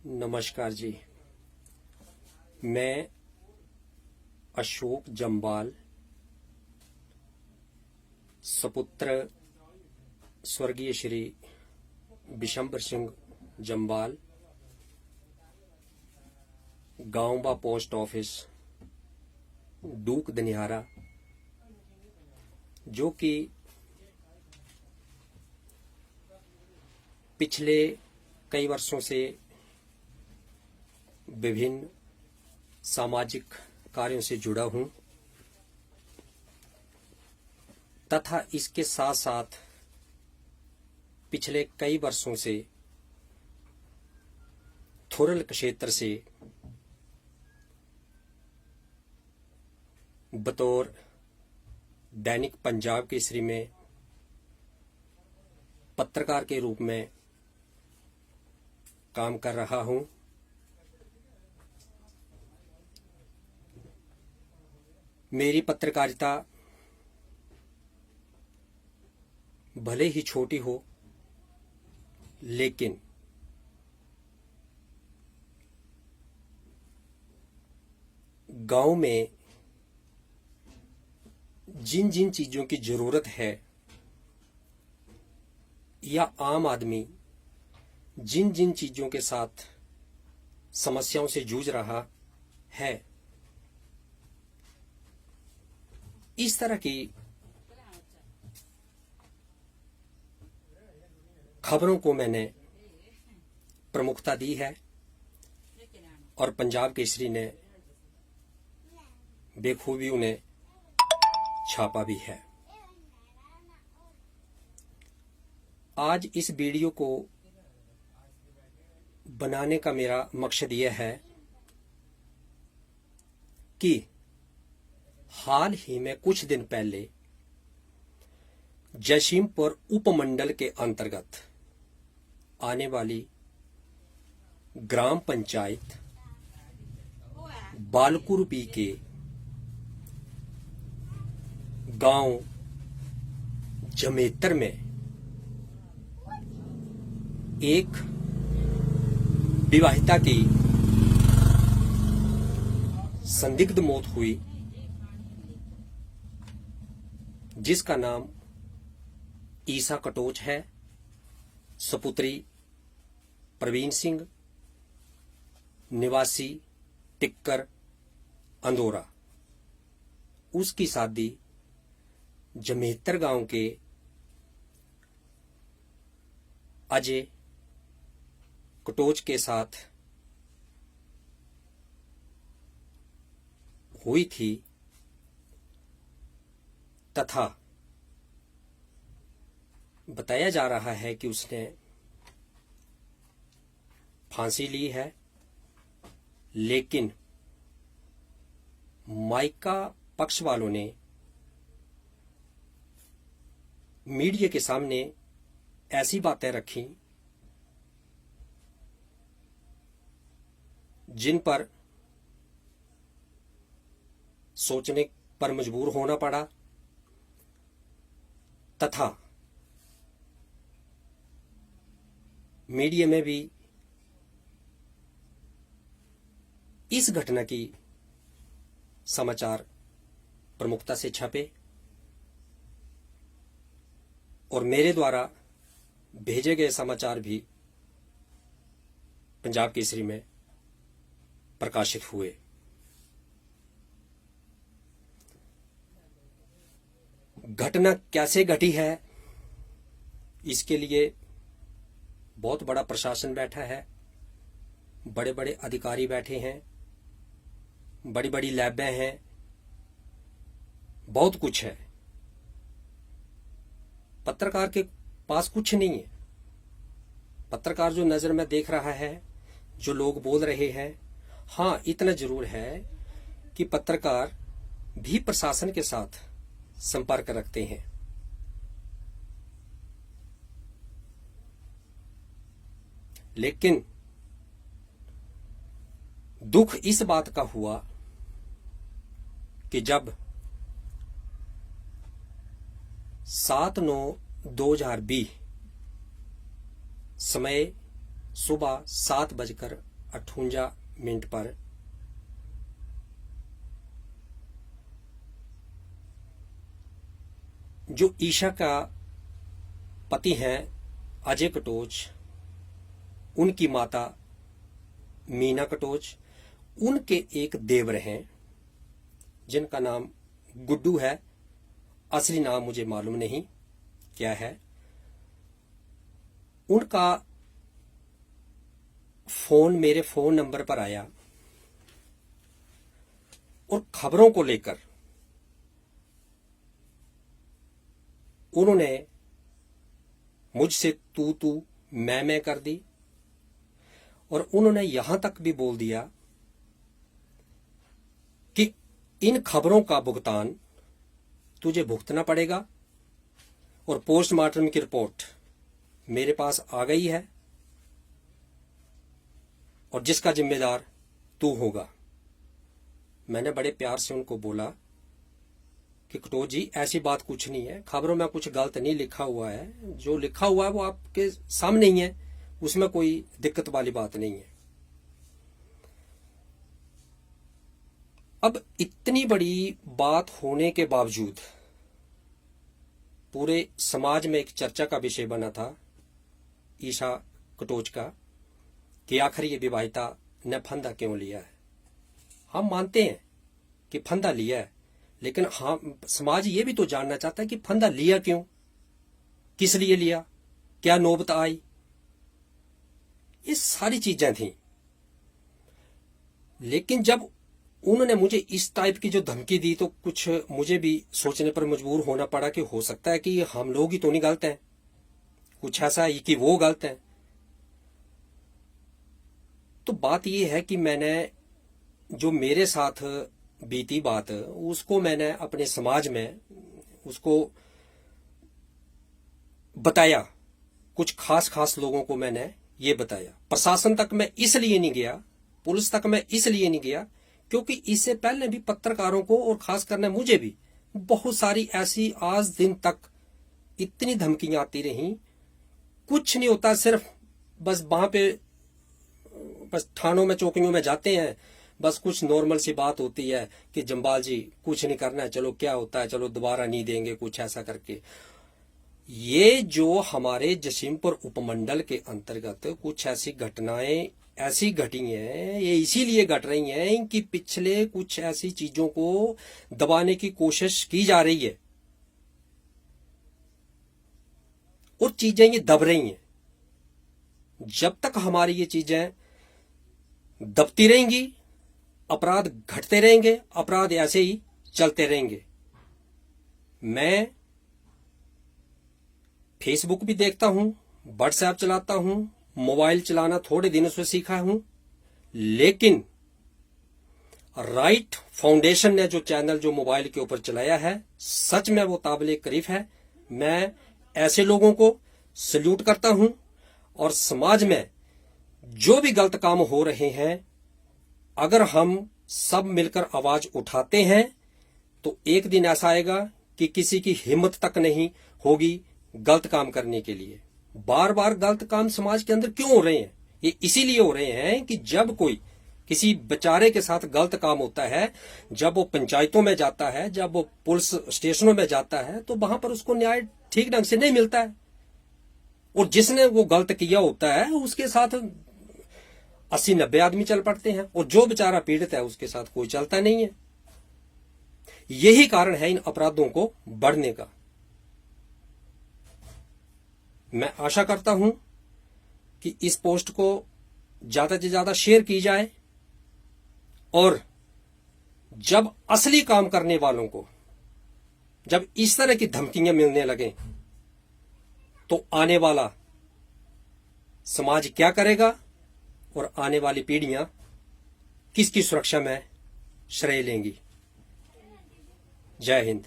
नमस्कार जी। मैं अशोक जम्वाल, सपुत्र स्वर्गीय श्री बिशंबर सिंह जम्वाल, गांवबा पोस्ट ऑफिस डूक दनिहारा, जो कि पिछले कई वर्षों से विभिन्न सामाजिक कार्यों से जुड़ा हूं तथा इसके साथ साथ पिछले कई वर्षों से थुरल क्षेत्र से बतौर दैनिक पंजाब केसरी में पत्रकार के रूप में काम कर रहा हूं। मेरी पत्रकारिता भले ही छोटी हो, लेकिन गांव में जिन जिन चीजों की जरूरत है या आम आदमी जिन जिन चीजों के साथ समस्याओं से जूझ रहा है, इस तरह की खबरों को मैंने प्रमुखता दी है और पंजाब केसरी ने बेखूबी उन्हें छापा भी है। आज इस वीडियो को बनाने का मेरा मकसद यह है कि हाल ही में कुछ दिन पहले जयसिंहपुर उपमंडल के अंतर्गत आने वाली ग्राम पंचायत बालकुरपी के गांव जमेतर में एक विवाहिता की संदिग्ध मौत हुई, जिसका नाम ईसा कटोच है, सपुत्री प्रवीण सिंह, निवासी टिक्कर अंदौरा। उसकी शादी जमेतर गांव के अजय कटोच के साथ हुई थी तथा बताया जा रहा है कि उसने फांसी ली है, लेकिन मायका पक्ष वालों ने मीडिया के सामने ऐसी बातें रखी जिन पर सोचने पर मजबूर होना पड़ा तथा मीडिया में भी इस घटना की समाचार प्रमुखता से छपे और मेरे द्वारा भेजे गए समाचार भी पंजाब केसरी में प्रकाशित हुए। घटना कैसे घटी है, इसके लिए बहुत बड़ा प्रशासन बैठा है, बड़े बड़े अधिकारी बैठे हैं, बड़ी बड़ी लैबें हैं, बहुत कुछ है। पत्रकार के पास कुछ नहीं है। पत्रकार जो नजर में देख रहा है, जो लोग बोल रहे हैं, हाँ इतना जरूर है कि पत्रकार भी प्रशासन के साथ संपर्क रखते हैं। लेकिन दुख इस बात का हुआ कि जब 7/9/2020 समय सुबह 7:38 58 पर जो ईशा का पति हैं अजय कटोच, उनकी माता मीना कटोच, उनके एक देवर हैं जिनका नाम गुड्डू है, असली नाम मुझे मालूम नहीं क्या है। उनका फोन मेरे फोन नंबर पर आया और खबरों को लेकर उन्होंने मुझसे तू मैं कर दी और उन्होंने यहां तक भी बोल दिया कि इन खबरों का भुगतान तुझे भुगतना पड़ेगा और पोस्टमार्टम की रिपोर्ट मेरे पास आ गई है और जिसका जिम्मेदार तू होगा। मैंने बड़े प्यार से उनको बोला कि कटोच जी ऐसी बात कुछ नहीं है, खबरों में कुछ गलत नहीं लिखा हुआ है, जो लिखा हुआ है वो आपके सामने ही है, उसमें कोई दिक्कत वाली बात नहीं है। अब इतनी बड़ी बात होने के बावजूद पूरे समाज में एक चर्चा का विषय बना था ईशा कटोच का कि आखिर ये विवाहिता ने फंदा क्यों लिया है। हम मानते हैं कि फंदा लिया है, लेकिन हम समाज ये भी तो जानना चाहता है कि फंदा लिया क्यों, किस लिए लिया, क्या नौबत आई, ये सारी चीजें थी। लेकिन जब उन्होंने मुझे इस टाइप की जो धमकी दी तो कुछ मुझे भी सोचने पर मजबूर होना पड़ा कि हो सकता है कि हम लोग ही तो नहीं गलत हैं, कुछ ऐसा है कि वो गलत हैं। तो बात ये है कि मैंने जो मेरे साथ बीती बात उसको मैंने अपने समाज में उसको बताया, कुछ खास लोगों को मैंने ये बताया। प्रशासन तक मैं इसलिए नहीं गया, पुलिस तक मैं इसलिए नहीं गया क्योंकि इससे पहले भी पत्रकारों को और खास करने मुझे भी बहुत सारी ऐसी आज दिन तक इतनी धमकियां आती रही, कुछ नहीं होता, सिर्फ बस वहां पे बस थानों में चौकियों में जाते हैं, बस कुछ नॉर्मल सी बात होती है कि जम्बाल जी कुछ नहीं करना है, चलो क्या होता है, चलो दोबारा नहीं देंगे, कुछ ऐसा करके। ये जो हमारे जसीमपुर उपमंडल के अंतर्गत कुछ ऐसी घटनाएं ऐसी घटी हैं, ये इसीलिए घट रही हैं कि पिछले कुछ ऐसी चीजों को दबाने की कोशिश की जा रही है और चीजें ये दब रही हैं। जब तक हमारी ये चीजें दबती रहेंगी, अपराध घटते रहेंगे, अपराध ऐसे ही चलते रहेंगे। मैं फेसबुक भी देखता हूं, व्हाट्सएप चलाता हूं, मोबाइल चलाना थोड़े दिनों से सीखा हूं, लेकिन राइट फाउंडेशन ने जो चैनल जो मोबाइल के ऊपर चलाया है, सच में वो काबिल तारीफ है। मैं ऐसे लोगों को सल्यूट करता हूं और समाज में जो भी गलत काम हो रहे हैं, अगर हम सब मिलकर आवाज उठाते हैं तो एक दिन ऐसा आएगा कि किसी की हिम्मत तक नहीं होगी गलत काम करने के लिए। बार बार गलत काम समाज के अंदर क्यों हो रहे हैं? ये इसीलिए हो रहे हैं कि जब कोई किसी बेचारे के साथ गलत काम होता है, जब वो पंचायतों में जाता है, जब वो पुलिस स्टेशनों में जाता है, तो वहां पर उसको न्याय ठीक ढंग से नहीं मिलता है और जिसने वो गलत किया होता है उसके साथ 80-90 आदमी चल पड़ते हैं और जो बेचारा पीड़ित है उसके साथ कोई चलता नहीं है। यही कारण है इन अपराधों को बढ़ने का। मैं आशा करता हूं कि इस पोस्ट को ज्यादा से ज्यादा शेयर की जाए और जब असली काम करने वालों को जब इस तरह की धमकियां मिलने लगे तो आने वाला समाज क्या करेगा और आने वाली पीढ़ियां किसकी सुरक्षा में श्रेय लेंगी। जय हिंद।